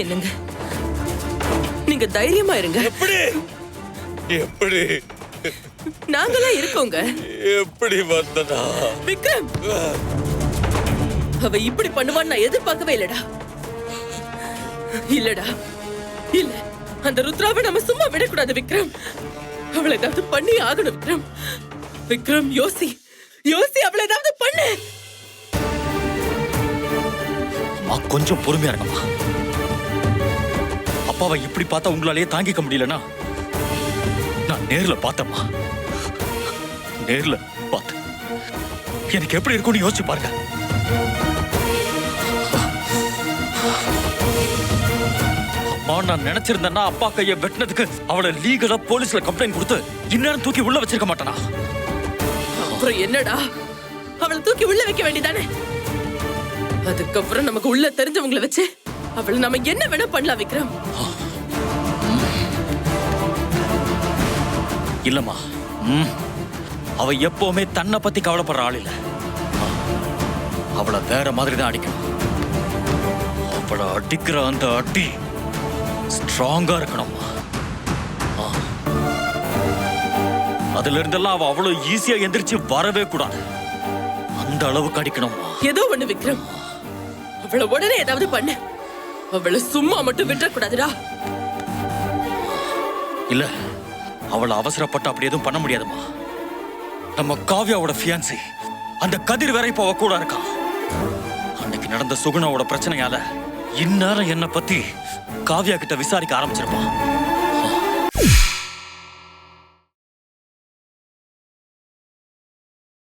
என்னங்க, நீங்க தைரியமா இருங்க. எப்படி எப்படி நாங்கெல்லாம் இருக்கோங்க. எப்படி வந்தனா? விக்ரம், அவ இப்படி பண்ணுவான்னு நான் எதிர்பார்க்கவே இல்லடா. இல்லடா, இல்ல, அந்த ருத்ராவை நம்ம சும்மா விடக்கூடாது விக்ரம். அவளை ஏதாவது பண்ணி ஆகணும் விக்ரம். விக்ரம், யோசி யோசி, அவளை ஏதாவது பண்ணு. கொஞ்சம் பொறுமையா இருக்கமா. அப்பாவை இப்படி பார்த்தா உங்களாலேயே தாங்கிக்க முடியலனா நான் நேர்ல பார்த்தம்மா. நேர்ல பார்த்து எனக்கு எப்படி இருக்கும்னு யோசிச்சு பாருங்க. அம்மா, நான் நினைச்சிருந்தேன்னா அப்பா கையை வெட்டினதுக்கு அவளை லீகலா போலீஸ்ல கம்ப்ளைண்ட் கொடுத்து இந்நேரம் தூக்கி உள்ள வச்சிருக்க மாட்டானா? அப்புறம் என்னடா, அவளை தூக்கி உள்ள வைக்க வேண்டியதானே? அதுக்கப்புறம் நமக்கு உள்ள தெரிஞ்சவங்களை வச்சு அவளை நம்ம என்ன வேணா பண்ணலாம் விக்ரம். இல்லம்மா, அவ எப்பவுமே தன்னை பத்தி கவலைப்படுற ஆள் இல்ல. அவளை வேற மாதிரி தான் அடிக்கணும். அவளை அடிக்கிற அந்த அடி ஸ்ட்ராங்கா இருக்கணும். அதுல இருந்தெல்லாம் அவ அவ்வளவு ஈஸியா எந்திரிச்சு வரவே கூடாது. அந்த அளவுக்கு அடிக்கணும். ஏதோ ஒண்ணு விக்ரம், அவளை உடனே ஏதாவது பண்ணு. அவளை சும்மா மட்டும் விட்டுறக்கூடாதுடா. இல்ல, அவளை அவசரப்பட்டு அப்படி எதுவும் பண்ண முடியாதுமா. நம்ம காவ்யாவோட ஃபியான்சி அந்த கதிர் வேற இப்ப அவ கூட இருக்கான். அன்னைக்கு நடந்த சுகுணாவோட பிரச்சனையால இந்நேரம் என்ன பத்தி காவ்யா கிட்ட விசாரிக்க ஆரம்பிச்சிருப்பான்.